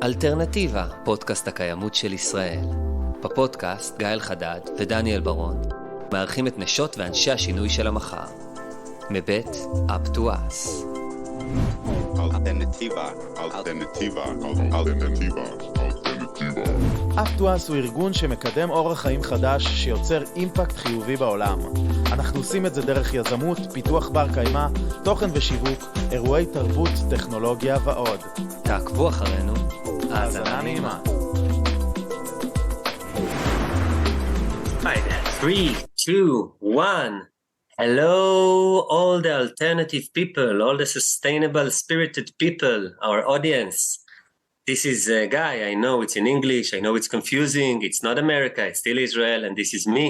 אלטרנטיבה, פודקאסט הקיימות של ישראל. בפודקאסט גיא אלחדד ודניאל ברון מארחים את נשות ואנשי השינוי של המחר. מבית Up to Us. אלטרנטיבה. Up to Us הוא ארגון שמקדם אורח חיים חדש שיוצר אימפקט חיובי בעולם. אנחנו עושים את זה דרך יזמות, פיתוח בר קיימא, תוכן ושיווק, אירועי תרבות, טכנולוגיה ועוד. תעקבו אחרינו. האזנה נעימה. 3, 2, 1. Hello, all the alternative people, all the sustainable spirited people, our audience. This is Guy. I know it's in English. I know it's confusing. It's not America. It's still Israel. And this is me.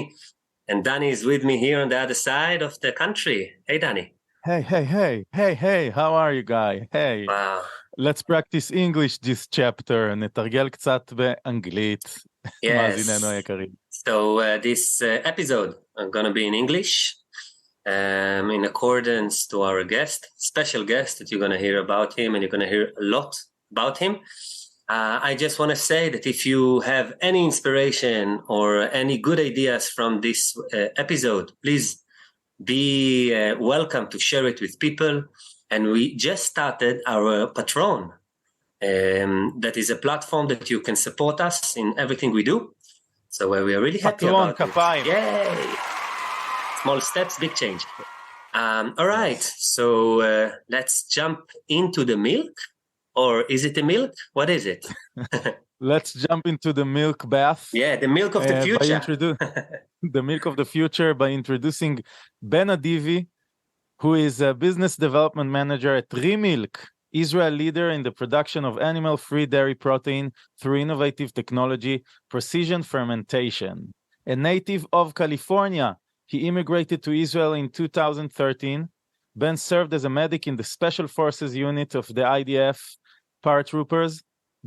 And Danny is with me here on the other side of the country. Hey, Danny. Hey, how are you, Guy? Hey. Wow. Let's practice English this chapter. נתרגל קצת באנגלית. מאזיננו היקרים. So this episode I'm going to be in English. In accordance to our guest, special guest that you're going to hear about him, and you're going to hear a lot about him. I just want to say that if you have any inspiration or any good ideas from this episode, please be welcome to share it with people. And we just started our Patron. That is a platform that you can support us in everything we do. So we are really happy Patron, about kapayim. it. Yay! Small steps, big change. All right, so let's jump into the milk. Or is it the milk? What is it? Let's jump into the milk bath. Yeah, the milk of the future. The milk of the future by introducing Ben Adivi, who is a business development manager at Remilk, Israel leader in the production of animal-free dairy protein through innovative technology, precision fermentation. A native of California, he immigrated to Israel in 2013. Ben served as a medic in the Special Forces unit of the IDF paratroopers.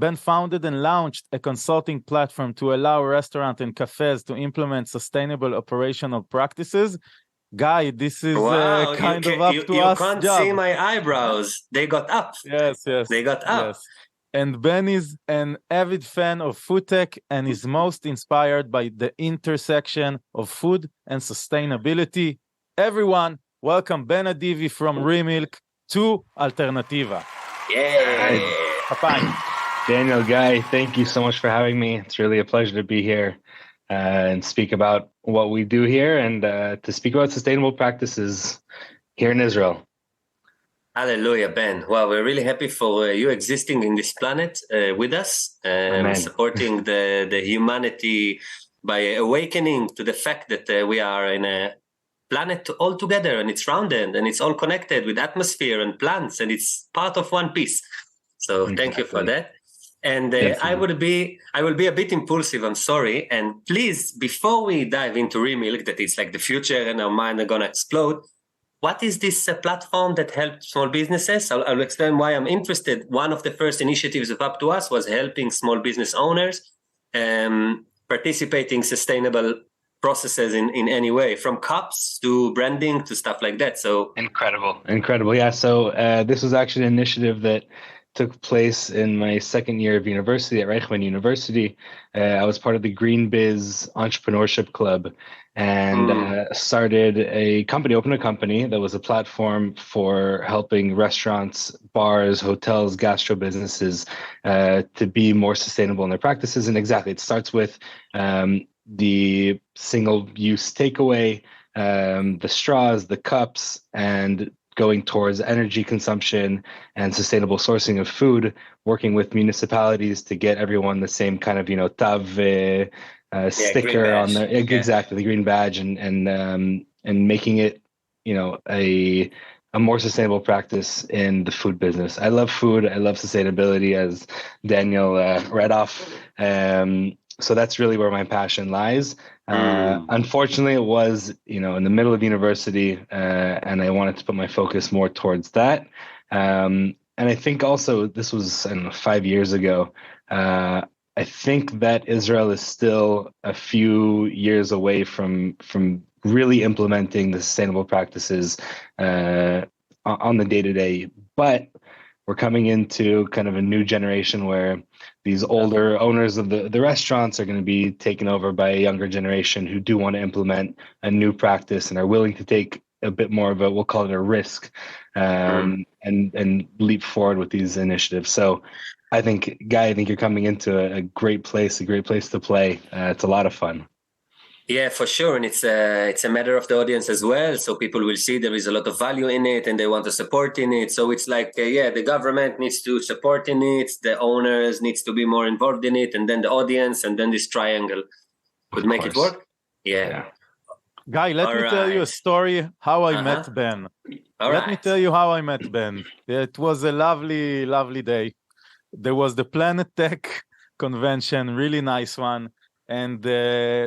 Ben founded and launched a consulting platform to allow restaurants and cafes to implement sustainable operational practices. Guy, this is kind of up to us job. You can't see my eyebrows. They got up. Yes. They got up. Yes. And Ben is an avid fan of food tech and is most inspired by the intersection of food and sustainability. Everyone, welcome Ben Adivi from Remilk to Alternativa. Yay! Kapayim. Daniel, Guy, thank you so much for having me. It's really a pleasure to be here and speak about what we do here and to speak about sustainable practices here in Israel. Hallelujah, Ben. Well, we're really happy for you existing in this planet with us, supporting the humanity by awakening to the fact that we are in a planet all together and it's rounded and it's all connected with atmosphere and plants and it's part of one piece. So thank you for that. And I will be a bit impulsive, I'm sorry. And please, before we dive into Remilk, that it's like the future and our mind are going to explode, what is this platform that helped small businesses? I'll explain why I'm interested. One of the first initiatives of Up to Us was helping small business owners participating sustainable processes in any way, from cups to branding to stuff like that. So Incredible. Yeah. So this was actually an initiative that took place in my second year of university at Reichman University. I was part of the Green Biz Entrepreneurship Club and opened a company that was a platform for helping restaurants, bars, hotels, gastro businesses to be more sustainable in their practices. And exactly, it starts with the single-use takeaway, the straws, the cups, and going towards energy consumption and sustainable sourcing of food, working with municipalities to get everyone the same kind of, tav sticker on the exactly the green badge and making it, a more sustainable practice in the food business. I love food. I love sustainability, as Daniel read off. So that's really where my passion lies. Unfortunately, it was, in the middle of university, and I wanted to put my focus more towards that. And I think also this was 5 years ago. I think that Israel is still a few years away from really implementing the sustainable practices on the day-to-day. But we're coming into kind of a new generation where these older owners of the restaurants are going to be taken over by a younger generation who do want to implement a new practice and are willing to take a bit more of a, we'll call it a risk, and leap forward with these initiatives. So I think, Guy, I think you're coming into a great place to play. It's a lot of fun. Yeah, for sure. And it's a matter of the audience as well. So people will see there is a lot of value in it and they want to support in it. So it's like, the government needs to support in it. The owners needs to be more involved in it. And then the audience, and then this triangle would make it work. Yeah. Guy, let me tell you a story how I met Ben. Let me tell you how I met Ben. It was a lovely, lovely day. There was the Planet Tech convention, really nice one. And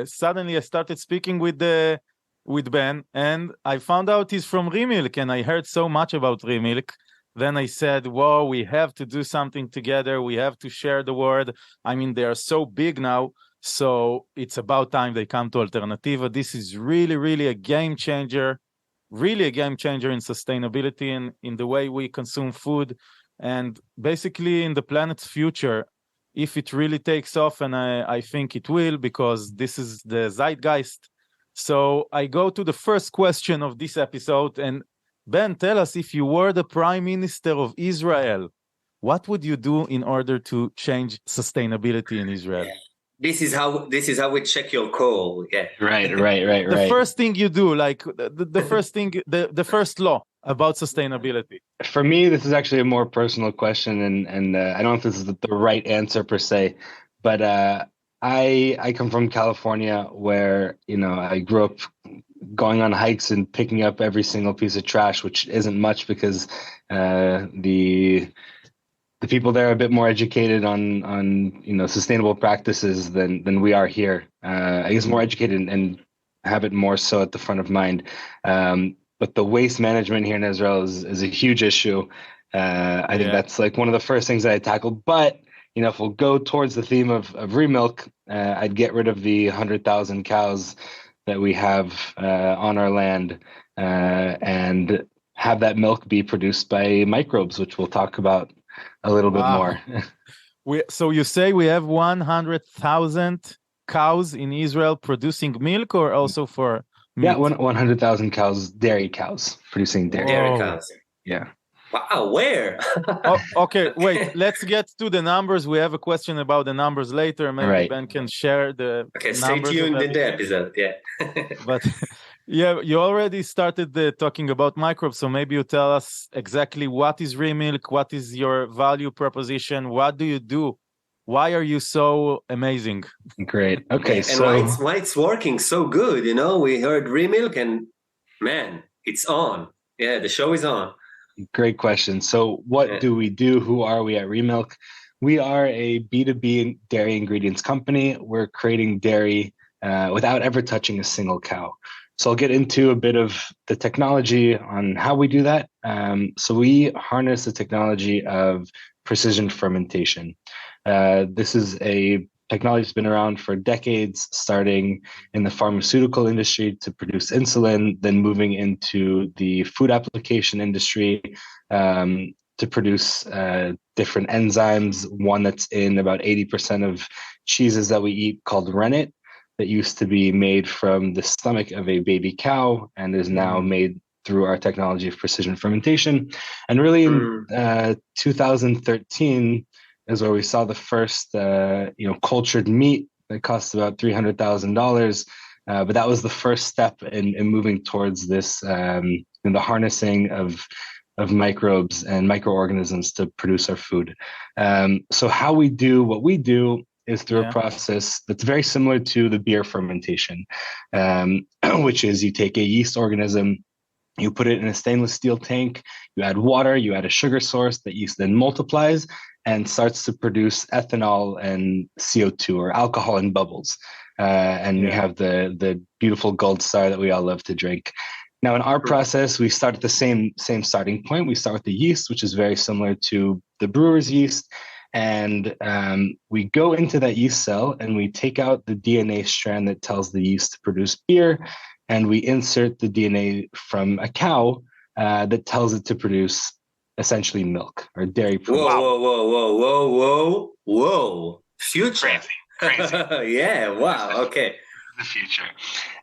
suddenly I started speaking with Ben, and I found out he's from Remilk, and I heard so much about Remilk. Then I said, whoa, we have to do something together. We have to share the word. I mean, they are so big now, so it's about time they come to Alternativa. This is really, really a game changer, in sustainability and in the way we consume food, and basically in the planet's future. If it really takes off, and I think it will, because this is the zeitgeist. So I go to the first question of this episode, and Ben, tell us, if you were the Prime Minister of Israel, what would you do in order to change sustainability in Israel? This is how we check your call. Yeah. Right. The first thing you do, like the first thing, the first law about sustainability. For me, this is actually a more personal question, and I don't know if this is the right answer per se, but I come from California, where I grew up going on hikes and picking up every single piece of trash, which isn't much because the people there are a bit more educated on sustainable practices than we are here. I guess more educated and have it more so at the front of mind. But the waste management here in Israel is a huge issue. I think that's like one of the first things that I tackled. But if we'll go towards the theme of Remilk, I'd get rid of the 100,000 cows that we have on our land, and have that milk be produced by microbes, which we'll talk about a little bit more. So you say we have 100,000 cows in Israel producing milk, or also for meat? Yeah, 100,000 cows, dairy cows, producing dairy cows. Yeah. Wow, where? Okay, wait. Let's get to the numbers. We have a question about the numbers later. Maybe Ben can share the stay tuned in the episode. Yeah. But you already started talking about microbes, so maybe you tell us exactly what is Remilk, what is your value proposition, what do you do? Why are you so amazing? Great. Okay, and why it's working so good? We heard Remilk, and man, it's on. Yeah, the show is on. Great question. So what do we do? Who are we at Remilk? We are a B2B dairy ingredients company. We're creating dairy without ever touching a single cow. So I'll get into a bit of the technology on how we do that. So we harness the technology of precision fermentation. This is a technology that's been around for decades, starting in the pharmaceutical industry to produce insulin, then moving into the food application industry to produce different enzymes. One that's in about 80% of cheeses that we eat, called rennet, that used to be made from the stomach of a baby cow and is now made through our technology of precision fermentation. And really in 2013 is where we saw the first cultured meat that costs about $300,000. But that was the first step in moving towards this, in the harnessing of microbes and microorganisms to produce our food. So how we do what we do is through a process that's very similar to the beer fermentation, which is you take a yeast organism, you put it in a stainless steel tank, you add water, you add a sugar source, that yeast then multiplies and starts to produce ethanol and CO2, or alcohol in bubbles. We have the beautiful gold star that we all love to drink. Now, in our process, we start at the same starting point. We start with the yeast, which is very similar to the brewer's yeast. And we go into that yeast cell and we take out the DNA strand that tells the yeast to produce beer. And we insert the DNA from a cow that tells it to produce essentially milk or dairy Whoa, protein. whoa, whoa, whoa, whoa, whoa, whoa. Future. Crazy. Yeah, wow, okay. The future.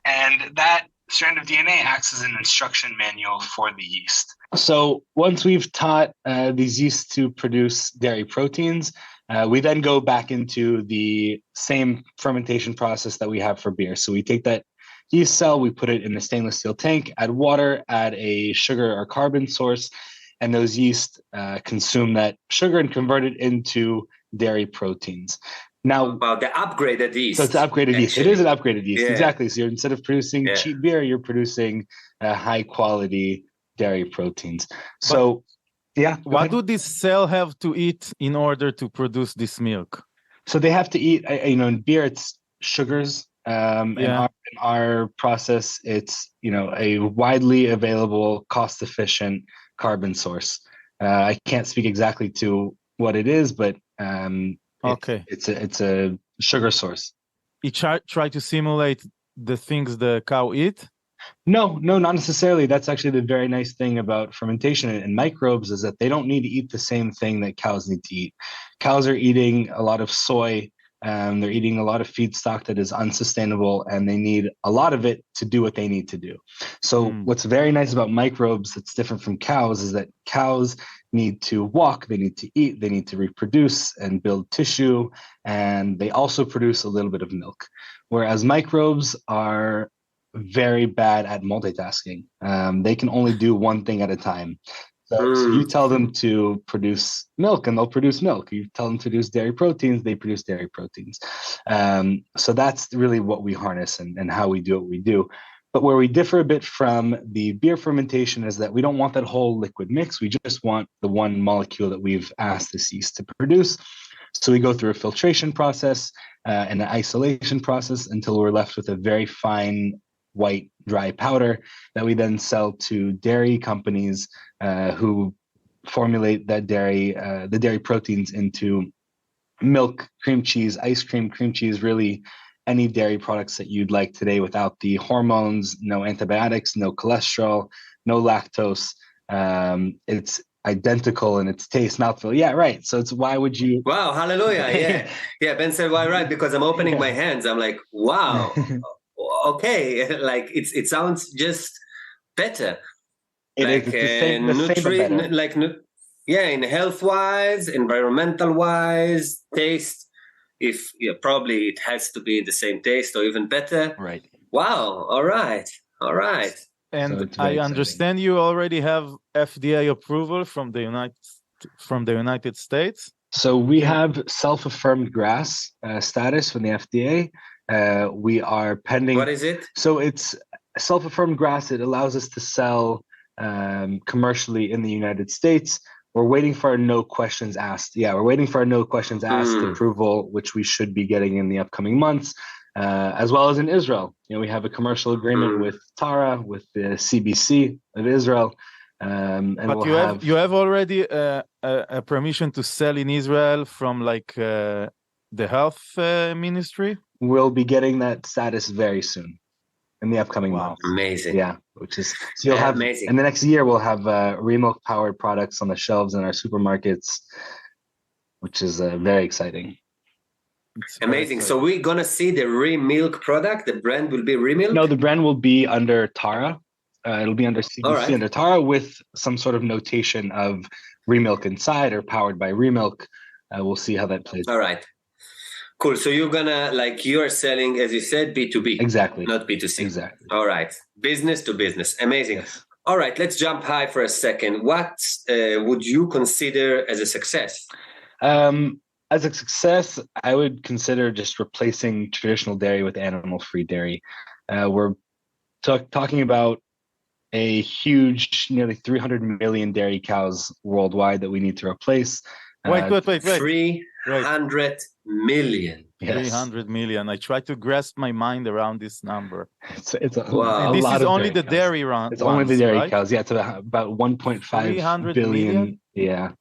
And that strand of DNA acts as an instruction manual for the yeast. So once we've taught these yeasts to produce dairy proteins, we then go back into the same fermentation process that we have for beer. So we take that yeast cell, we put it in a stainless steel tank, add water, add a sugar or carbon source, and those yeast consume that sugar and convert it into dairy proteins. Now, wow, the upgraded yeast. So it's upgraded yeast. It is an upgraded yeast, exactly. So you're, instead of producing cheap beer, you're producing high quality dairy proteins. So, what do this cell have to eat in order to produce this milk? So they have to eat. In beer, it's sugars. In our process, it's a widely available, cost-efficient carbon source. I can't speak exactly to what it is, but it's a sugar source. You try to simulate the things the cow eat? No, not necessarily. That's actually the very nice thing about fermentation and microbes is that they don't need to eat the same thing that cows need to eat. Cows are eating a lot of soy. They're eating a lot of feedstock that is unsustainable, and they need a lot of it to do what they need to do. So what's very nice about microbes that's different from cows is that cows need to walk, they need to eat, they need to reproduce and build tissue, and they also produce a little bit of milk. Whereas microbes are very bad at multitasking. They can only do one thing at a time. So you tell them to produce milk and they'll produce milk. You tell them to produce dairy proteins, they produce dairy proteins. So that's really what we harness and how we do what we do. But where we differ a bit from the beer fermentation is that we don't want that whole liquid mix. We just want the one molecule that we've asked this yeast to produce. So we go through a filtration process and an isolation process until we're left with a very fine white dry powder that we then sell to dairy companies who formulate that the dairy proteins into milk, cream cheese, ice cream, really any dairy products that you'd like today without the hormones, no antibiotics, no cholesterol, no lactose. It's identical in its taste, mouthfeel. Yeah, right. So it's why would you? Wow, hallelujah. Yeah. Ben said why right because I'm opening my hands. I'm like, wow. Okay, like it sounds just better. It's the same, in health wise, environmental wise, taste. Probably it has to be the same taste or even better. Right. Wow. All right. And so I understand you already have FDA approval from the United States. So we have self-affirmed GRAS status from the FDA. We are pending. What is it? So it's self-affirmed GRAS. It allows us to sell commercially in the United States. We're waiting for our no questions asked. Yeah, we're waiting for our no questions asked approval, which we should be getting in the upcoming months, as well as in Israel. We have a commercial agreement with Terra, with the CBC of Israel. But you have already a permission to sell in Israel from the health ministry? We'll be getting that status very soon in the upcoming months. Amazing. Yeah, which is so you'll have amazing. In the next year we'll have Remilk powered products on the shelves in our supermarkets, which is very exciting. Amazing. So we're gonna see the Remilk product. The brand will be Remilk? No, the brand will be under Terra. It'll be under CBC under Terra with some sort of notation of Remilk inside or powered by Remilk. We'll see how that plays. All right. Cool. So you're gonna you're selling, as you said, B2B. Exactly. Not B2C. Exactly. All right. Business to business. Amazing. Yes. All right. Let's jump high for a second. What would you consider as a success? As a success, I would consider just replacing traditional dairy with animal-free dairy. We're talking about a huge, nearly 300 million dairy cows worldwide that we need to replace. Wait. 300 million. Yes. 300 million. I try to grasp my mind around this number. It's a wow. And this is only the dairy round. It's only the dairy cows. Yeah, it's about 1.5 billion. Million? Yeah.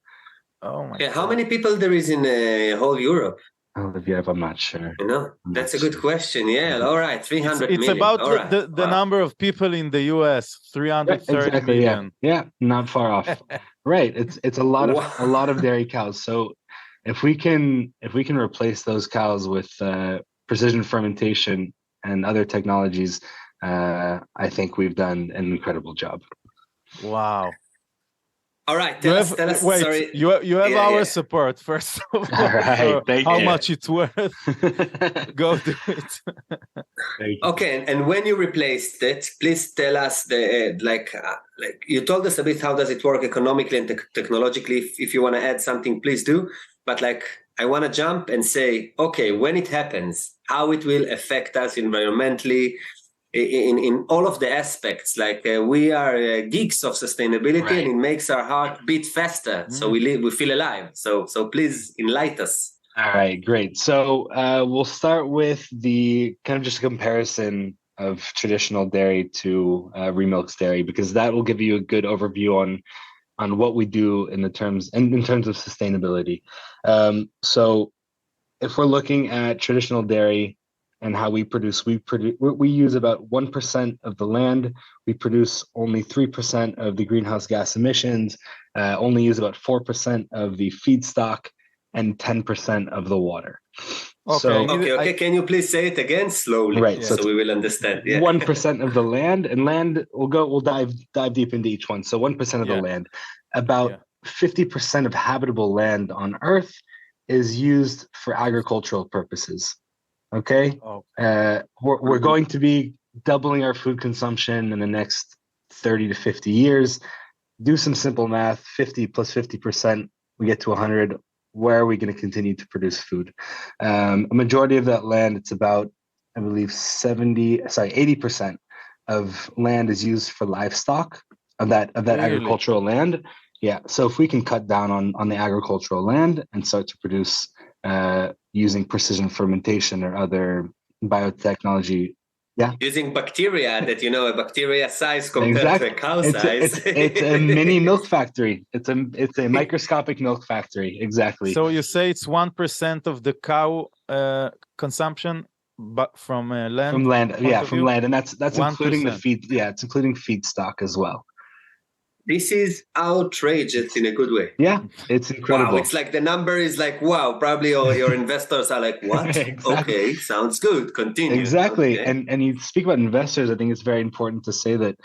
Oh my God. How many people there is in whole Europe? Olivia, I'm not sure. That's a good question. Yeah, all right, 300 it's million. about all right. the number of people in the US, 330 million. Yeah, not far off. Right. It's a lot of dairy cows. So if we can replace those cows with precision fermentation and other technologies, I think we've done an incredible job. Wow. All right, tell us, wait, sorry. You have our support, first of all. All right, so how much it's worth. Go do it. Okay, and when you replaced it, please tell us like you told us a bit how does it work economically and technologically. If you want to add something, please do. But like I want to jump and say, okay, when it happens, how it will affect us environmentally, in all of the aspects. Like we are geeks of sustainability, and it makes our heart beat faster. So we feel alive. So please enlighten us. All right, great. So we'll start with the kind of just a comparison of traditional dairy to Remilk's dairy, because that will give you a good overview on what we do in terms of sustainability. So if we're looking at traditional dairy and how we use about 1% of the land. We produce only 3% of the greenhouse gas emissions, only use about 4% of the feedstock, and 10% of the water. Okay. Can you please say it again slowly? Right. So we will understand. 1% of the land, and land we'll dive deep into each one. So 1% of the land, about 50% of habitable land on Earth is used for agricultural purposes. Okay. We're going to be doubling our food consumption in the next 30 to 50 years. Do some simple math. 50 plus 50%, we get to 100. Where are we going to continue to produce food? A majority of that land, it's about, I believe, 80% of land is used for livestock of that really? Agricultural land. Yeah. So if we can cut down on the agricultural land and start to produce using precision fermentation or other biotechnology. Yeah. Using bacteria that, a bacteria size compared to a cow size. It's a mini milk factory. It's a microscopic milk factory. Exactly. So you say it's 1% of the cow consumption, but from land? From land, from land. And that's including the feed. Yeah, it's including feedstock as well. This is outrageous in a good way. Yeah, it's incredible. Wow, it's like the number is like, wow, probably all your investors are like, what? Exactly. Okay, sounds good. Continue. Exactly. Okay. And you speak about investors, I think it's very important to say that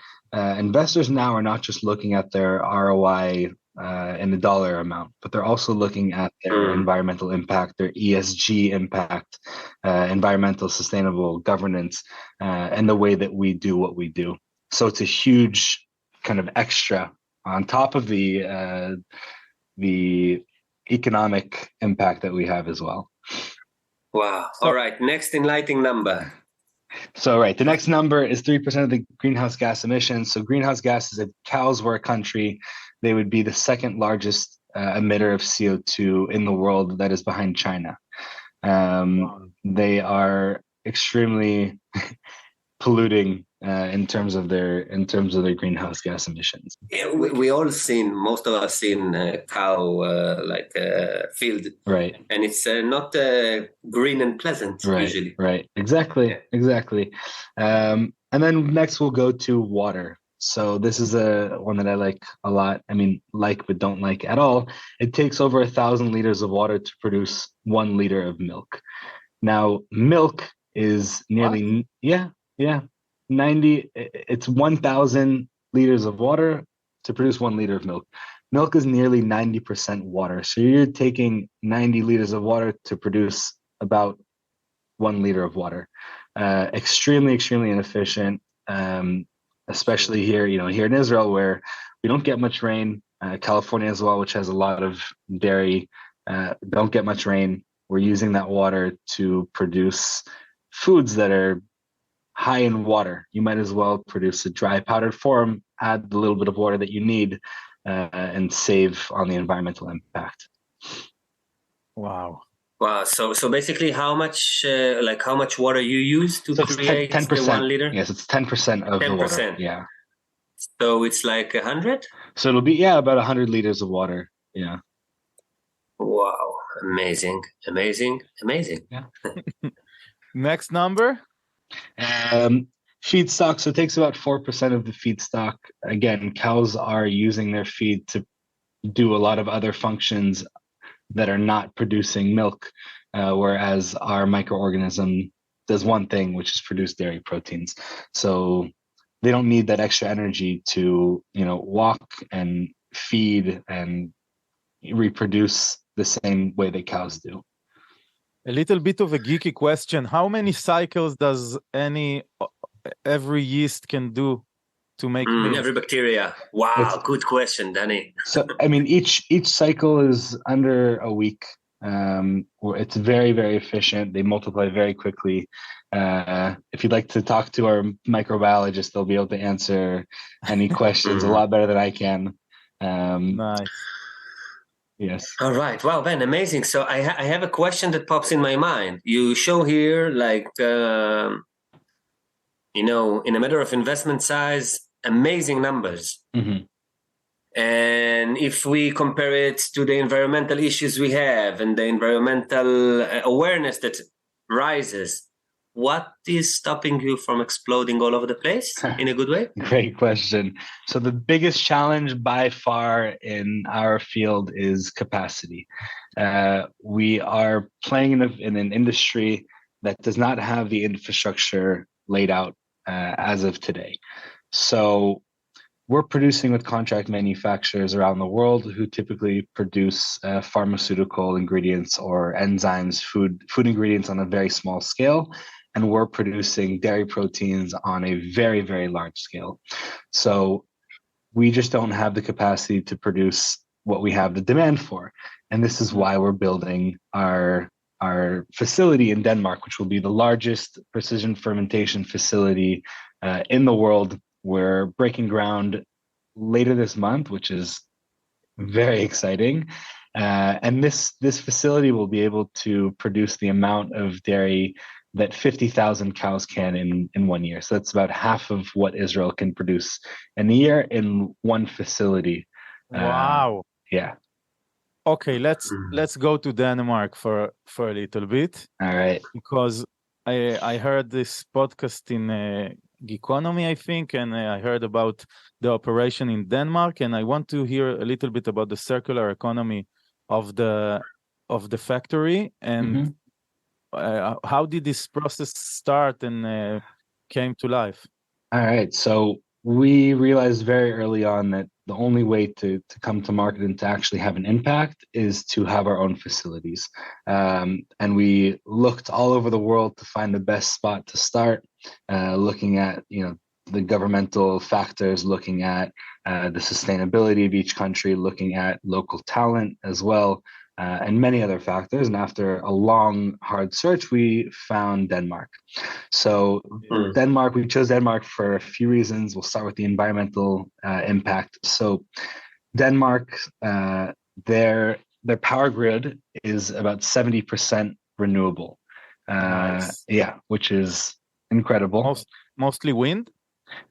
investors now are not just looking at their ROI in the dollar amount, but they're also looking at their environmental impact, their ESG impact, environmental sustainable governance, and the way that we do what we do. So it's a huge kind of extra on top of the economic impact that we have as well. Wow. All right. Next enlightening number. So, right. The next number is 3% of the greenhouse gas emissions. So greenhouse gases, if cows were a country, they would be the second largest emitter of CO2 in the world, that is behind China. They are extremely polluting in terms of their greenhouse gas emissions. Yeah, most of us seen cow field, right? And it's not green and pleasant usually. Right, exactly. And then next we'll go to water. So this is one that I like a lot. I mean, but don't like at all. It takes over 1,000 liters of water to produce 1 liter of milk. Now, milk is nearly 90. It's 1,000 liters of water to produce 1 liter of milk. Milk is nearly 90% water. So you're taking 90 liters of water to produce about 1 liter of water. Extremely, extremely inefficient. Especially here, here in Israel, where we don't get much rain. California as well, which has a lot of dairy, don't get much rain. We're using that water to produce foods that are high in water. You might as well produce a dry powdered form, add the little bit of water that you need, and save on the environmental impact. Wow. So basically, how much water you use to create 10%. The 1 liter? Yes, it's 10% of 10%. The water. Yeah. So it's like 100. So it'll be about 100 liters of water. Yeah. Wow, amazing. Yeah. Next number. Feedstock, so it takes about 4% of the feedstock. Again, cows are using their feed to do a lot of other functions that are not producing milk, whereas our microorganism does one thing, which is produce dairy proteins. So they don't need that extra energy to, walk and feed and reproduce the same way that cows do. A little bit of a geeky question. How many cycles does every yeast can do to make milk? Every bacteria. Wow, good question, Danny. So, I mean, each cycle is under a week. It's very, very efficient. They multiply very quickly. If you'd like to talk to our microbiologist, they'll be able to answer any questions a lot better than I can. Nice. Yes. All right. Wow, Ben, amazing. So I have a question that pops in my mind. You show here, like, in a matter of investment size, amazing numbers. Mm-hmm. And if we compare it to the environmental issues we have and the environmental awareness that rises, what is stopping you from exploding all over the place in a good way? Great question. So the biggest challenge by far in our field is capacity. We are playing in an industry that does not have the infrastructure laid out as of today. So we're producing with contract manufacturers around the world who typically produce pharmaceutical ingredients or enzymes, food ingredients on a very small scale. And we're producing dairy proteins on a very, very large scale. So we just don't have the capacity to produce what we have the demand for. And this is why we're building our facility in Denmark, which will be the largest precision fermentation facility in the world. We're breaking ground later this month, which is very exciting. And this facility will be able to produce the amount of dairy that 50,000 cows can in 1 year. So that's about half of what Israel can produce in a year in one facility. Wow. Yeah. Okay, let's go to Denmark for a little bit. All right. Because I heard this podcast in Geekonomy, I think, and I heard about the operation in Denmark, and I want to hear a little bit about the circular economy of the factory and how did this process start and came to life? All right. So we realized very early on that the only way to come to market and to actually have an impact is to have our own facilities. And we looked all over the world to find the best spot to start, looking at, the governmental factors, looking at the sustainability of each country, looking at local talent as well. And many other factors. And after a long, hard search, we found Denmark. So Denmark, we chose Denmark for a few reasons. We'll start with the environmental impact. So Denmark, their power grid is about 70% renewable. Nice. Yeah, which is incredible. Mostly wind?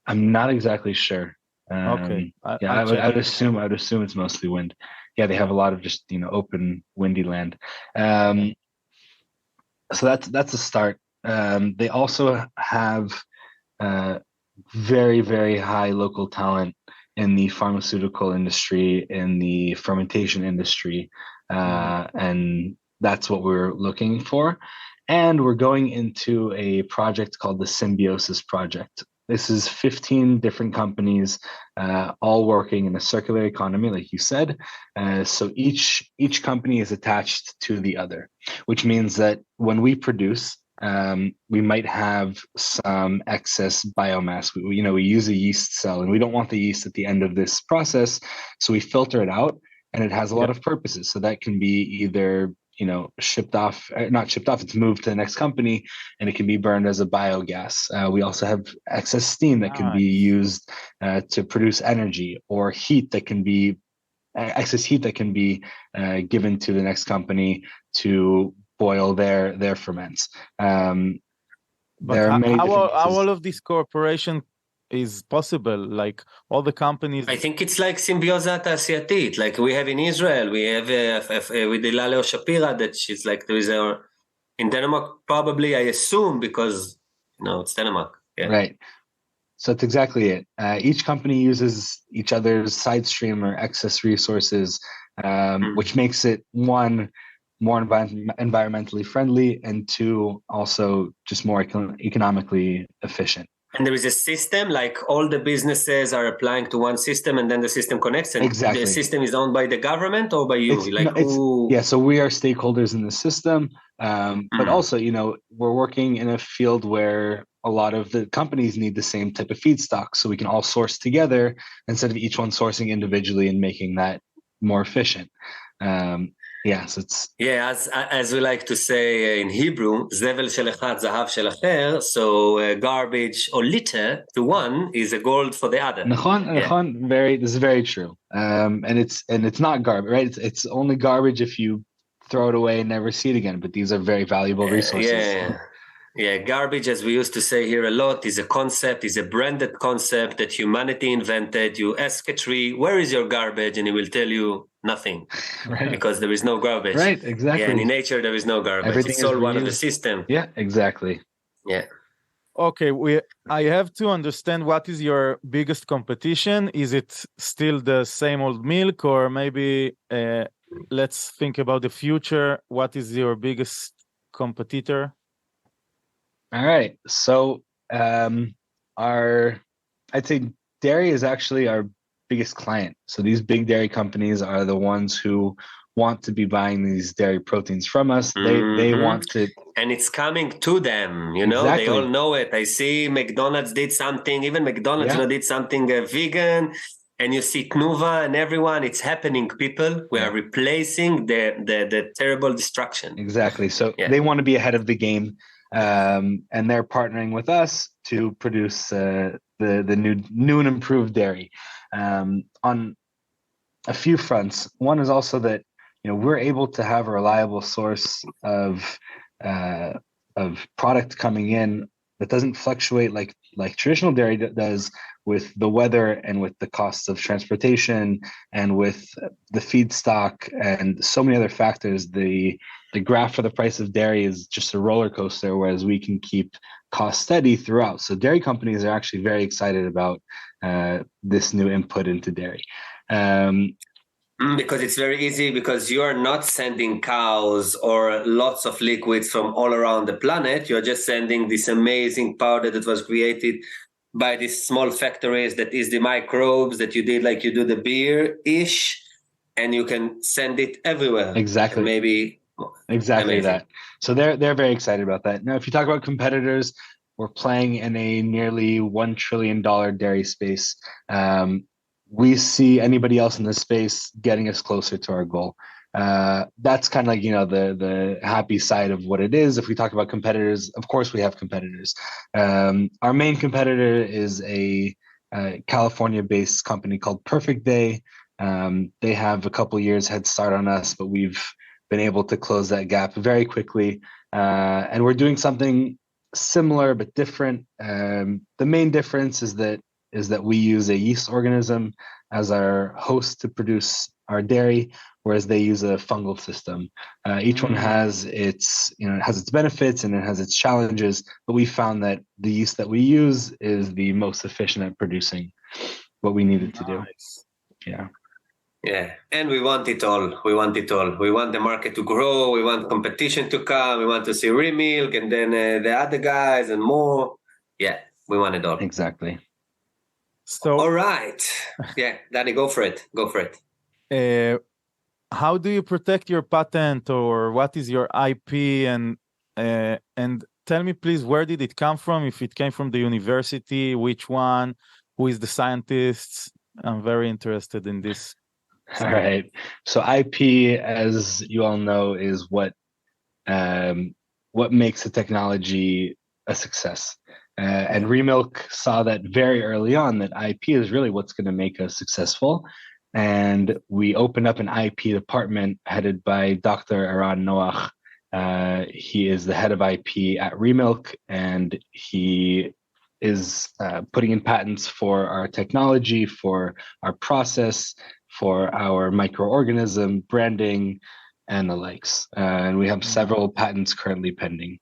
I'm not exactly sure. Okay. I would assume it's mostly wind. Yeah, they have a lot of just open windy land. So that's a start. They also have very, very high local talent in the pharmaceutical industry, in the fermentation industry, and that's what we're looking for. And we're going into a project called the Symbiosis Project. This is 15 different companies, all working in a circular economy, like you said. So each company is attached to the other, which means that when we produce, we might have some excess biomass. We use a yeast cell, and we don't want the yeast at the end of this process, so we filter it out, and it has a lot of purposes. So that can be either not shipped off, it's moved to the next company, and it can be burned as a biogas. We also have excess steam that can be used to produce energy, or heat that can be excess heat that can be given to the next company to boil their ferments. But how all of this cooperation is possible? Like all the companies. I think it's like symbioza תעשייתית. Like we have in Israel, we have with Ilaleo Shapira that she's like, there is a, in Denmark, probably, I assume, because, it's Denmark. Yeah. Right. So that's exactly it. Each company uses each other's side stream or excess resources, which makes it, one, more environmentally friendly, and two, also just more economically efficient. And there is a system, like all the businesses are applying to one system, and then the system connects. And exactly. The system is owned by the government or by you? So we are stakeholders in the system, but also, we're working in a field where a lot of the companies need the same type of feedstock, so we can all source together instead of each one sourcing individually and making that more efficient. Yes, as we like to say in Hebrew, זבל של אחד, זהב של אחר. So garbage or litter to one is a gold for the other. Nachon, this is very true. And it's not garbage, right? It's only garbage if you throw it away and never see it again. But these are very valuable resources. Garbage, as we used to say here a lot, is a concept, is a branded concept that humanity invented. You ask a tree, where is your garbage? And it will tell you nothing, right? Because there is no garbage. Right, exactly. And in nature, there is no garbage. Everything it's all one of the system. Yeah, exactly. Yeah. Okay, I have to understand, what is your biggest competition? Is it still the same old milk, or maybe let's think about the future. What is your biggest competitor? All right. So I'd say dairy is actually our biggest client. So these big dairy companies are the ones who want to be buying these dairy proteins from us. They want to, and it's coming to them. Exactly. They all know it. I see McDonald's did something. Even McDonald's did something vegan. And you see Tnuva and everyone. It's happening. People, we are replacing the terrible destruction. Exactly. So they want to be ahead of the game. And they're partnering with us to produce the new and improved dairy on a few fronts. One is also that we're able to have a reliable source of product coming in that doesn't fluctuate like traditional dairy does, with the weather and with the costs of transportation and with the feedstock and so many other factors. The graph for the price of dairy is just a roller coaster, whereas we can keep costs steady throughout. So dairy companies are actually very excited about this new input into dairy. Because it's very easy, because you are not sending cows or lots of liquids from all around the planet. You're just sending this amazing powder that was created by these small factories, that is the microbes that you did, like you do the beer-ish, and you can send it everywhere. Exactly. And maybe exactly amazing. That. So they're very excited about that. Now, if you talk about competitors, we're playing in a nearly $1 trillion dairy space. We see anybody else in this space getting us closer to our goal. That's kind of like, the happy side of what it is. If we talk about competitors, of course we have competitors. Our main competitor is a California-based company called Perfect Day. They have a couple years head start on us, but we've been able to close that gap very quickly. And we're doing something similar but different. The main difference is that we use a yeast organism as our host to produce our dairy, whereas they use a fungal system. Each one has its benefits and it has its challenges, but we found that the yeast that we use is the most efficient at producing what we needed to do. Yeah, and we want it all. We want the market to grow. We want competition to come. We want to see Remilk and then the other guys and more. Yeah, we want it all. Exactly. So, all right. Yeah, Danny, go for it. How do you protect your patent, or what is your IP? And tell me, please, where did it come from? If it came from the university, which one? Who is the scientists? I'm very interested in this. All right. So IP, as you all know, is what makes the technology a success. And Remilk saw that very early on, that IP is really what's going to make us successful. And we opened up an IP department headed by Dr. Eran Noach. He is the head of IP at Remilk, and he is putting in patents for our technology, for our process, for our microorganism, branding, and the likes. And we have several patents currently pending.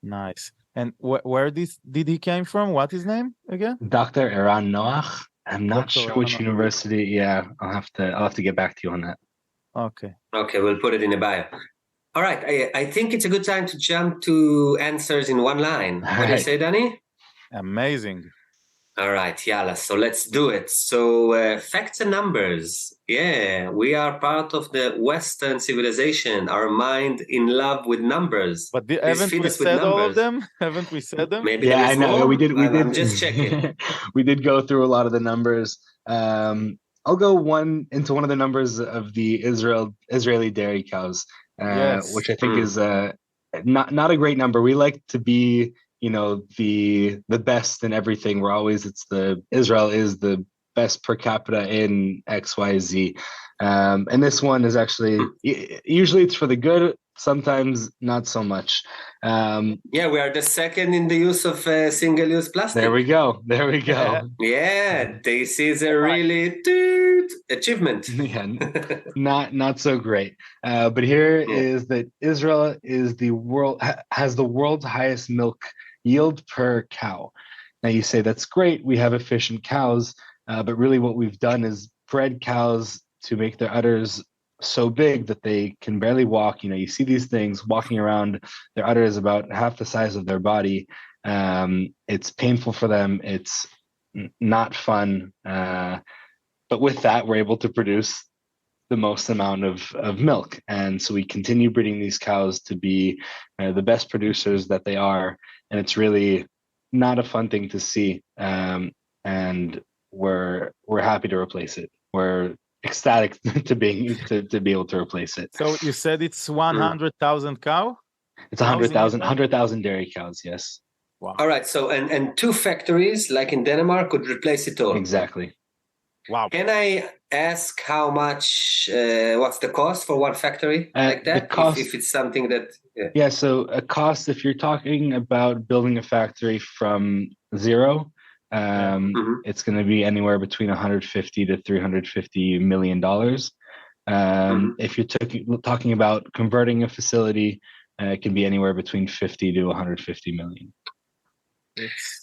Nice. And where did he came from? What his name again? Dr. Eran Noach. I'm not Dr. sure which Eran. university. Yeah, I'll have to get back to you on that. Okay. Okay, we'll put it in the bio. All right, I think it's a good time to jump to answers in one line. What do you say, Danny? Amazing. All right, yalla. So let's do it. So facts and numbers. Yeah, we are part of the Western civilization. Our mind in love with numbers. But haven't we said all of them? Haven't we said them? Maybe there is more. We did. I'm just checking. We did go through a lot of the numbers. I'll go into one of the numbers of the Israeli dairy cows, Yes. which I think is not a great number. We like to be, the best in everything. Israel is the best per capita in XYZ. And this one is actually, usually it's for the good, sometimes not so much. Yeah, we are the second in the use of single-use plastic. There we go. Yeah, this is a really achievement. Yeah, not so great. But here is that Israel has the world's highest milk yield per cow. Now you say that's great. We have efficient cows, but really what we've done is bred cows to make their udders so big that they can barely walk. You see these things walking around. Their udder is about half the size of their body. It's painful for them. It's not fun. But with that, we're able to produce the most amount of milk. And so we continue breeding these cows to be the best producers that they are. And it's really not a fun thing to see. And we're happy to replace it. We're ecstatic to be able to replace it. So you said it's 100,000 cow? It's 100,000 dairy cows, yes. Wow. All right, so and 2 factories like in Denmark could replace it all. Exactly. Wow. Can I ask how much, what's the cost for one factory like that? If it's something that... Yeah, so a cost, if you're talking about building a factory from zero, it's going to be anywhere between 150 to 350 million dollars. If you're talking about converting a facility, it can be anywhere between 50 to 150 million.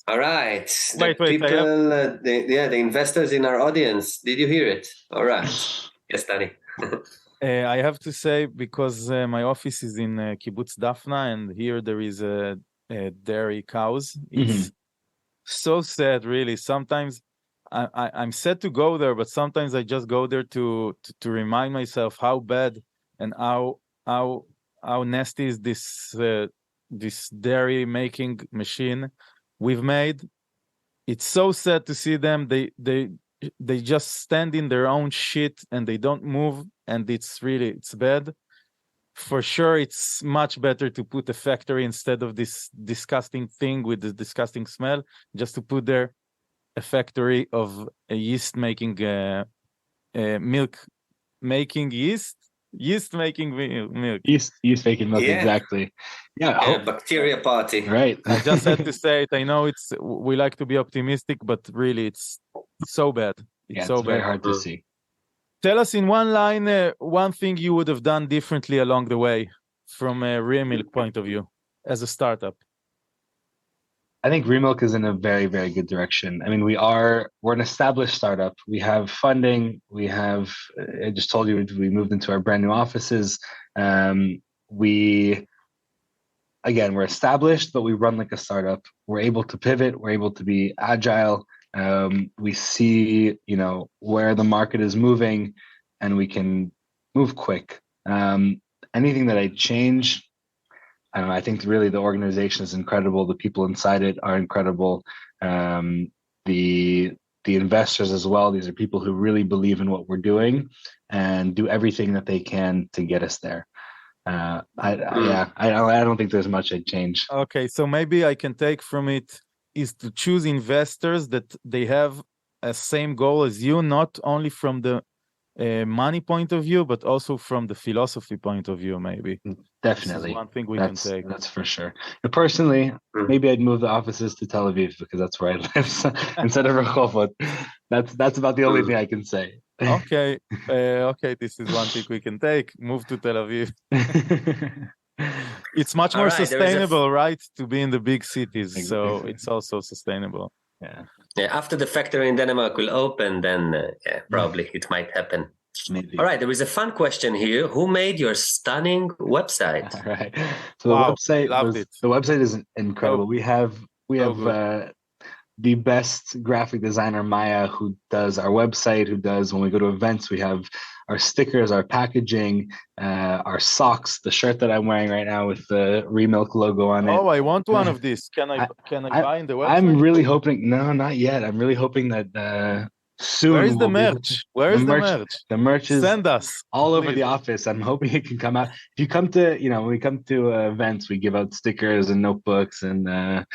All right. Wait, the investors in our audience, did you hear it? All right. Yes, Danny. I have to say, because my office is in Kibbutz Dafna, and here there is dairy cows. It's so sad, really. Sometimes I'm sad to go there, but sometimes I just go there to remind myself how bad and how nasty is this dairy making machine we've made. It's so sad to see them. They just stand in their own shit and they don't move, and it's bad. For sure, it's much better to put a factory instead of this disgusting thing with the disgusting smell, just to put there a factory of a yeast making milk making yeast making milk. Yeast making milk, exactly. Yeah, bacteria party. Right. I just had to say it. I know we like to be optimistic, but really it's so bad. It's very hard to see. Tell us in one line one thing you would have done differently along the way from a Remilk point of view as a startup. I think Remilk is in a very, very good direction. I mean, we're an established startup. We have funding. I just told you, we moved into our brand new offices. We're established, but we run like a startup. We're able to pivot. We're able to be agile. We see, where the market is moving, and we can move quick. Anything that I change, I don't know. I think really the organization is incredible. The people inside it are incredible. The investors as well. These are people who really believe in what we're doing and do everything that they can to get us there. I don't think there's much I'd change. Okay, so maybe I can take from it is to choose investors that they have a same goal as you, not only from the money point of view, but also from the philosophy point of view, maybe. Definitely. This is one thing we can take. That's for sure. And personally, maybe I'd move the offices to Tel Aviv because that's where I live instead of Rehovot. That's about the only thing I can say. Okay. Okay, this is one thing we can take. Move to Tel Aviv. It's much more sustainable, right? To be in the big cities. So it's also sustainable. Yeah. Yeah. After the factory in Denmark will open, then probably it might happen. Maybe. All right. There is a fun question here. Who made your stunning website? All right. So the website is incredible. We have the best graphic designer, Maya, who does our website, who does when we go to events, we have our stickers, our packaging, our socks, the shirt that I'm wearing right now with the Remilk logo on it. Oh, I want one of these. Can I buy in the website? I'm really hoping, no, not yet. I'm really hoping that soon. Where is the merch? Where is the merch? The merch is send us all over the office. I'm hoping it can come out. If you come to, when we come to events, we give out stickers and notebooks and a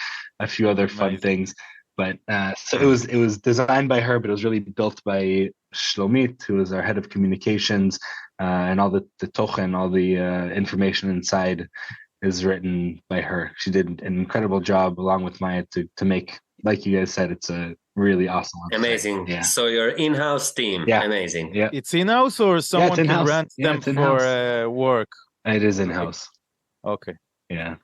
few other fun things. But so it was designed by her, but it was really built by Shlomit, who is our head of communications, and all the tochen, all the information inside is written by her. She did an incredible job along with Maya to make, like you guys said, it's a really awesome website. Amazing. Yeah. So your in-house team. Yeah. Amazing. Yeah. It's in-house or someone can rent them for work? It is in-house. Okay. Yeah.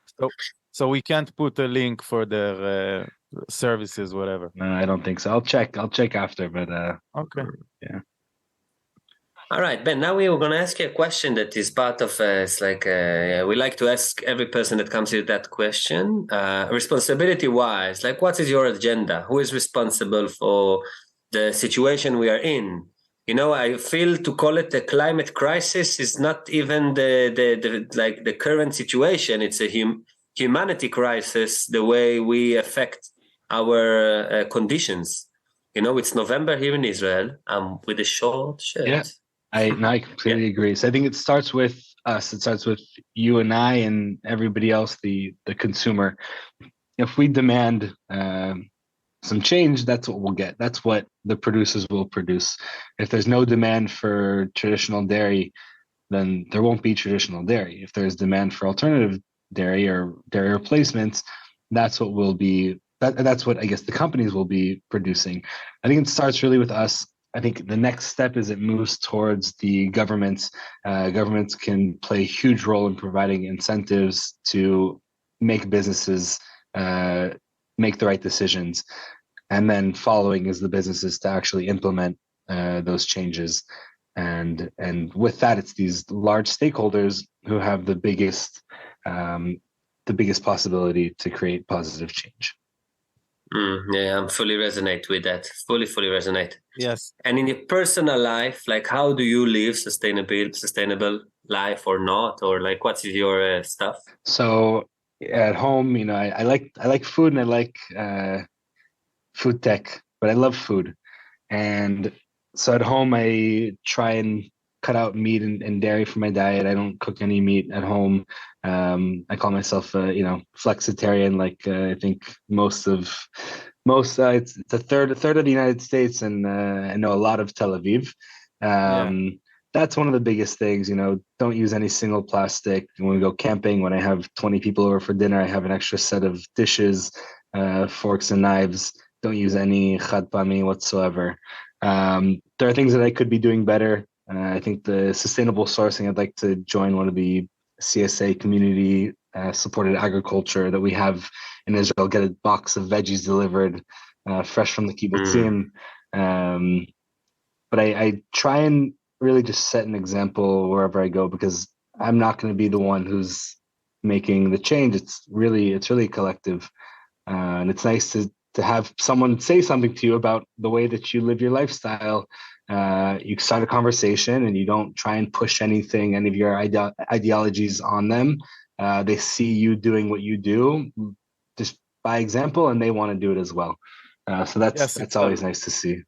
So we can't put a link for their services, whatever. No, I don't think so. I'll check after, but okay. Yeah. All right, Ben, now we were going to ask you a question that is part of, it's like, we like to ask every person that comes here that question, responsibility-wise, like what is your agenda? Who is responsible for the situation we are in? I feel to call it a climate crisis is not even the current situation. It's a humanity crisis, the way we affect our conditions. It's November here in Israel. I'm with a short shirt. Yeah. I completely agree. So I think it starts with us. It starts with you and I and everybody else, the consumer. If we demand some change, that's what we'll get. That's what the producers will produce. If there's no demand for traditional dairy, then there won't be traditional dairy. If there's demand for alternative dairy or dairy replacements, that's what will be. That's what I guess the companies will be producing. I think it starts really with us. I think the next step is it moves towards the governments. Governments can play a huge role in providing incentives to make businesses make the right decisions. And then following is the businesses to actually implement those changes. And with that, it's these large stakeholders who have the biggest possibility to create positive change. Yeah, I'm fully resonate with that. Fully resonate. Yes. And in your personal life, like how do you live sustainable life or not? Or like what's your stuff? So at home, I like food and I like food tech, but I love food. And so at home I try and cut out meat and dairy from my diet. I don't cook any meat at home. I call myself, flexitarian. Like I think most it's a third of the United States, and I know a lot of Tel Aviv. That's one of the biggest things. Don't use any single plastic. When we go camping, when I have 20 people over for dinner, I have an extra set of dishes, forks and knives. Don't use any chad pami whatsoever. There are things that I could be doing better. I think the sustainable sourcing, I'd like to join one of the CSA community supported agriculture that we have in Israel, get a box of veggies delivered fresh from the kibbutzim. But I try and really just set an example wherever I go, because I'm not going to be the one who's making the change. It's really collective. And it's nice to have someone say something to you about the way that you live your lifestyle. You start a conversation and you don't try and push any of your ideologies on them. They see you doing what you do just by example, and they want to do it as well. So that's always nice to see.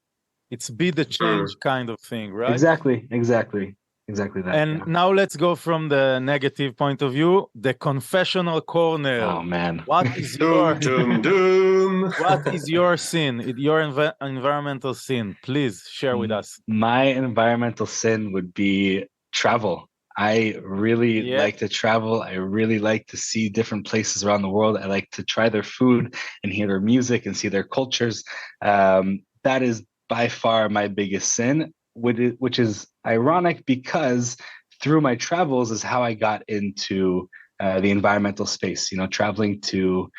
It's be the change kind of thing, right? Exactly. exactly that. And now let's go from the negative point of view, the confessional corner. Oh man, what is your doom? what is your sin? Your environmental sin? Please share with us. My environmental sin would be travel. I really like to travel. I really like to see different places around the world. I like to try their food and hear their music and see their cultures. That is by far my biggest sin, which is ironic because through my travels is how I got into the environmental space. You know, traveling to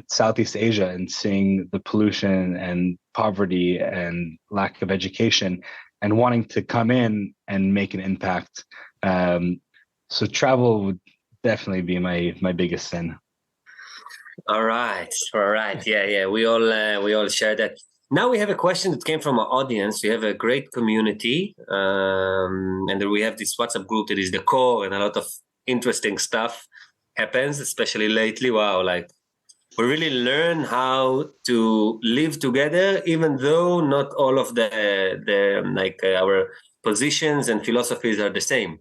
Southeast Asia and seeing the pollution and poverty and lack of education and wanting to come in and make an impact. So travel would definitely be my biggest sin. All right. Yeah. We all share that. Now we have a question that came from our audience. We have a great community, and then we have this WhatsApp group that is the core, and a lot of interesting stuff happens, especially lately. Wow, like we really learn how to live together, even though not all of our positions and philosophies are the same.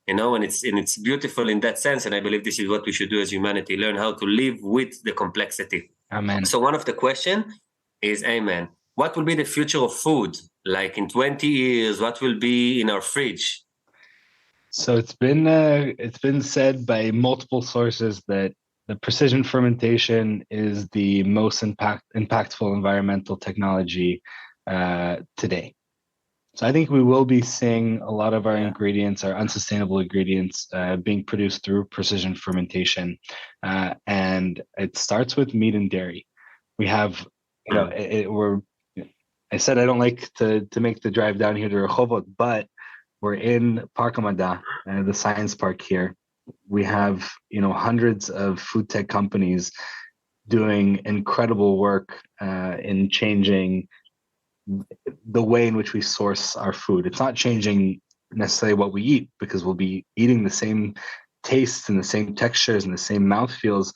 You know, and it's beautiful in that sense. And I believe this is what we should do as humanity: learn how to live with the complexity. Amen. So one of the question is, amen, what will be the future of food? Like in 20 years, what will be in our fridge? So it's been said by multiple sources that the precision fermentation is the most impactful environmental technology today. So I think we will be seeing a lot of our ingredients, our unsustainable ingredients, being produced through precision fermentation, and it starts with meat and dairy. We have, you know, I said I don't like to make the drive down here to Rehovot, but we're in Park Hamada, the science park here. We have, you know, hundreds of food tech companies doing incredible work in changing the way in which we source our food. It's not changing necessarily what we eat, because we'll be eating the same tastes and the same textures and the same mouthfeels,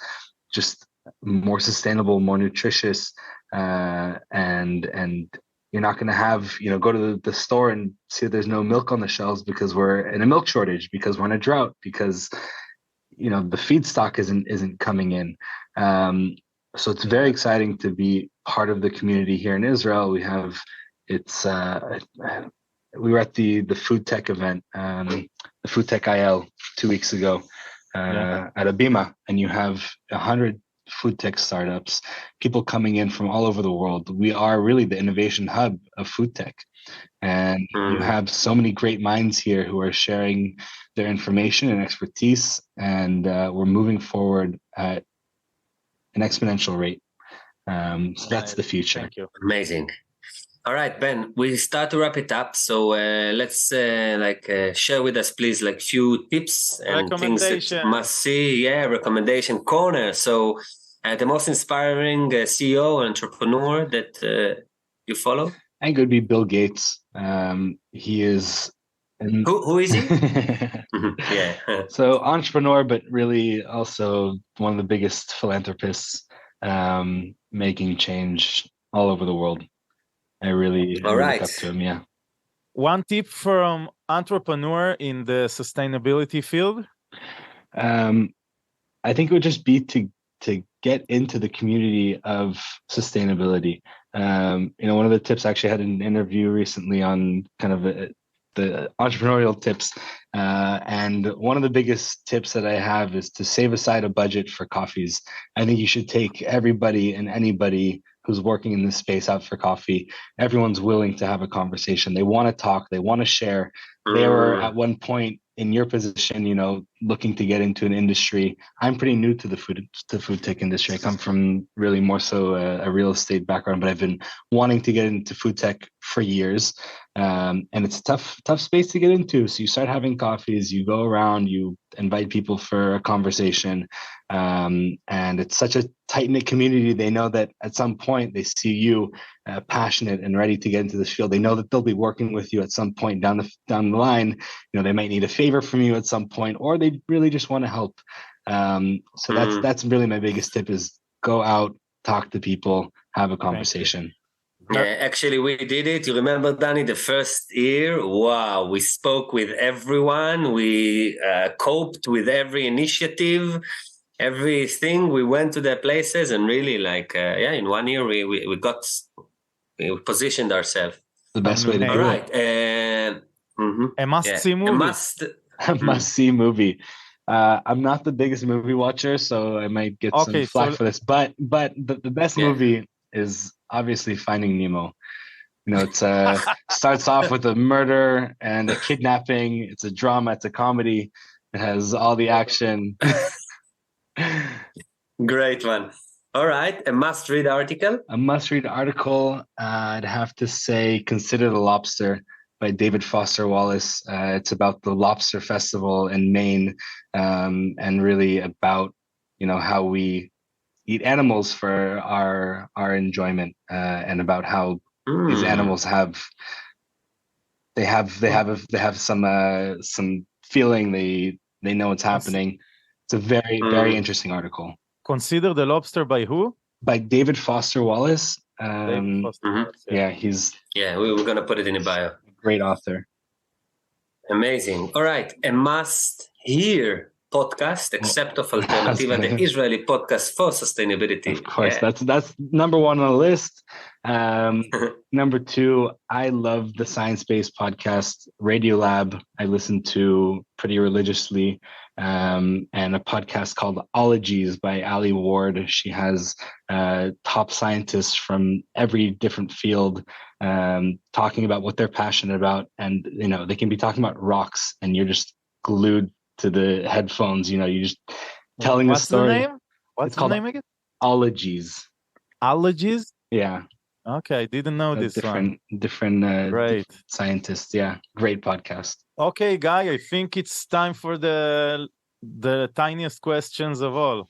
just more sustainable, more nutritious, and you're not going to have, you know, go to the store and see there's no milk on the shelves because we're in a milk shortage, because we're in a drought, because, you know, the feedstock isn't coming in. So it's very exciting to be part of the community here in Israel. We were at the food tech event, the food tech IL 2 weeks ago at Abima, and you have 100 food tech startups, people coming in from all over the world. We are really the innovation hub of food tech. And you have so many great minds here who are sharing their information and expertise, and we're moving forward at an exponential rate. So that's the future. Thank you. Amazing. All right, Ben, we start to wrap it up. So let's share with us, please, like few tips and things that must see. Yeah, recommendation corner. So the most inspiring CEO and entrepreneur that you follow? I think it would be Bill Gates. He is. Who is he? Yeah. So entrepreneur, but really also one of the biggest philanthropists, making change all over the world. I really look up to him. Yeah. One tip from entrepreneur in the sustainability field? I think it would just be to get into the community of sustainability. You know, one of the tips, I actually had an interview recently on kind of the entrepreneurial tips. And one of the biggest tips that I have is to save aside a budget for coffees. I think you should take everybody and anybody who's working in this space out for coffee. Everyone's willing to have a conversation. They want to talk. They want to share. They were at one point in your position, you know, looking to get into an industry. I'm pretty new to the food tech industry. I come from really more so a real estate background, but I've been wanting to get into food tech for years. And it's a tough space to get into. So you start having coffees, you go around, you invite people for a conversation. And it's such a tight-knit community. They know that at some point they see you passionate and ready to get into this field. They know that they'll be working with you at some point down the line. You know, they might need a favor from you at some point, or they really just want to help. So that's really my biggest tip: is go out, talk to people, have a conversation. Yeah, actually, we did it. You remember, Danny, the first year? Wow, we spoke with everyone. We coped with every initiative, everything. We went to their places, and really, in 1 year, we positioned ourselves. The best way to do All right. it. A must-see movie. A must-see movie. I'm not the biggest movie watcher, so I might get some flack for this. But the best movie is obviously Finding Nemo. You know, it's starts off with a murder and a kidnapping. It's a drama. It's a comedy. It has all the action. Great one. All right, a must-read article. A must-read article. I'd have to say, Consider the Lobster by David Foster Wallace. It's about the Lobster Festival in Maine, and really about how we eat animals for our enjoyment, and about how these animals have some feeling. They know what's happening. It's a very very interesting article. Consider the Lobster by who? By David Foster Wallace. David Foster Wallace, we're gonna put it in the bio. Great author. Amazing. All right, a must-hear podcast, except of Alternativa, the Israeli podcast for sustainability. Of course, that's number one on the list. Number two, I love the science-based podcast Radiolab. I listen to pretty religiously, and a podcast called Ologies by Ali Ward. She has top scientists from every different field talking about what they're passionate about, and they can be talking about rocks, and you're just glued to the headphones. You're just telling the story. What's the name again? Ologies. Ologies? Yeah. Okay, didn't know this one. Different scientists. Yeah, great podcast. Okay, Guy, I think it's time for the tiniest questions of all.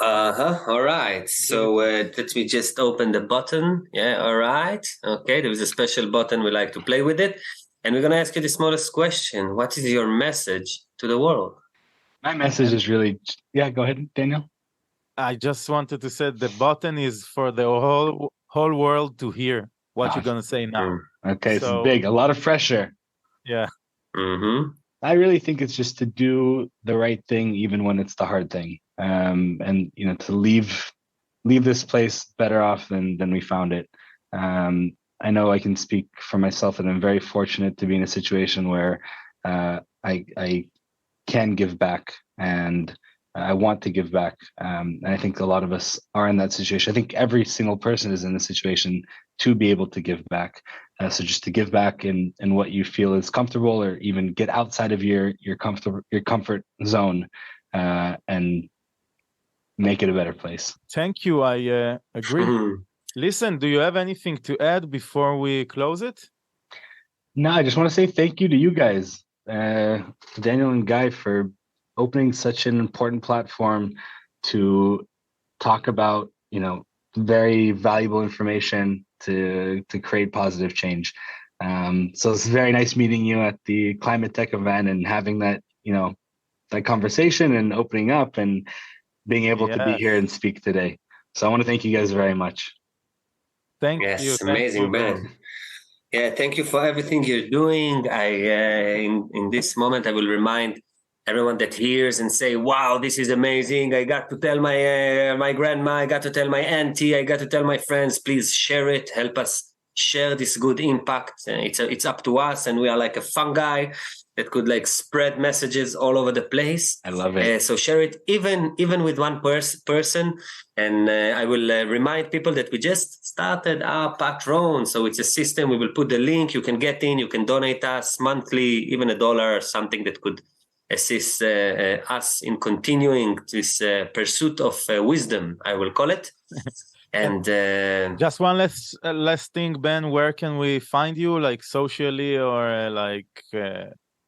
All right. So let me just open the button. Yeah. All right. Okay. There is a special button. We like to play with it, and we're gonna ask you the smallest question. What is your message to the world? My message is really. Yeah. Go ahead, Daniel. I just wanted to say the button is for the whole world to hear what you're gonna say now. Okay, so it's big. A lot of pressure. Yeah. I really think it's just to do the right thing, even when it's the hard thing, and to leave this place better off than we found it. I know I can speak for myself, and I'm very fortunate to be in a situation where I can give back, and I want to give back. And I think a lot of us are in that situation. I think every single person is in the situation to be able to give back. So just to give back in what you feel is comfortable, or even get outside of your comfort zone, and make it a better place. Thank you. I agree. Listen, do you have anything to add before we close it? No, I just want to say thank you to you guys, Daniel and Guy, for opening such an important platform to talk about, very valuable information to create positive change. So it's very nice meeting you at the Climate Tech event and having that, that conversation and opening up and being able to be here and speak today. So I want to thank you guys very much. Thank you. Yes, amazing, Ben. Yeah, thank you for everything you're doing. In this moment, I will remind everyone that hears and say, wow, this is amazing. I got to tell my grandma, I got to tell my auntie, I got to tell my friends, please share it. Help us share this good impact. It's up to us, and we are like a fungi that could spread messages all over the place. I love it. So share it even with one person. And I will remind people that we just started our Patreon. So it's a system. We will put the link. You can get in. You can donate us monthly, even $1 or something that could assist us in continuing this pursuit of wisdom, I will call it. And just one last thing, Ben. Where can we find you, socially or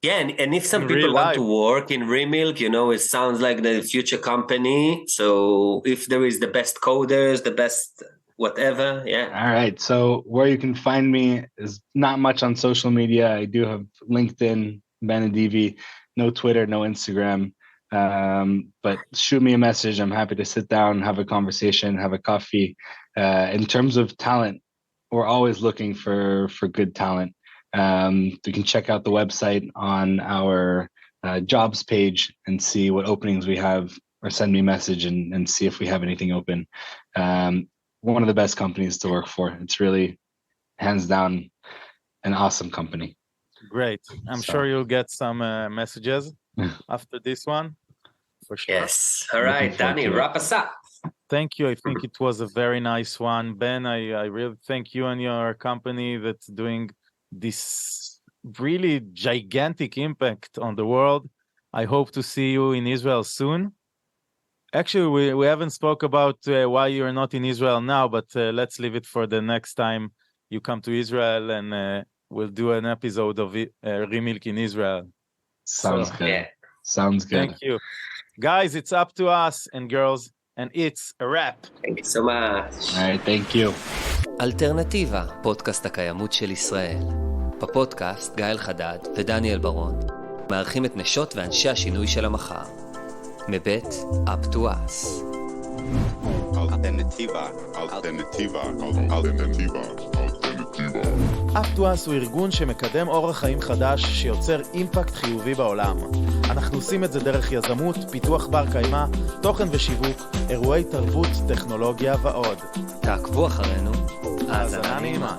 Yeah, and if some people want to work in Remilk, it sounds like the future company. So if there is the best coders, the best whatever, yeah. All right. So where you can find me is not much on social media. I do have LinkedIn, Ben Adivi, no Twitter, no Instagram. But shoot me a message. I'm happy to sit down, have a conversation, have a coffee. In terms of talent, we're always looking for good talent. You can check out the website on our jobs page and see what openings we have, or send me a message and see if we have anything open. One of the best companies to work for. It's really, hands down, an awesome company. Great. I'm sure you'll get some messages after this one, for sure. Yes. All right, Danny, wrap us up. Thank you. I think it was a very nice one. Ben, I really thank you and your company that's doing this really gigantic impact on the world. I hope to see you in Israel soon. Actually, we haven't spoke about why you're not in Israel now, but let's leave it for the next time you come to Israel, and we'll do an episode of Remilk in Israel. Sounds good. Yeah. Sounds good. Thank you. Guys, it's up to us, and girls, and it's a wrap. Thank you so much. All right, thank you. אלטרנטיבה, פודקאסט הקיימות של ישראל. בפודקאסט גיא אלחדד ודניאל ברון מארחים את נשות ואנשי השינוי של המחר. מבית Up to Us. אלטרנטיבה. Up to Us הוא ארגון שמקדם אורח חיים חדש שיוצר אימפקט חיובי בעולם. אנחנו עושים את זה דרך יזמות, פיתוח בר קיימא, תוכן ושיווק, אירועי תרבות, טכנולוגיה ועוד. תעקבו אחרינו. האזנה נעימה.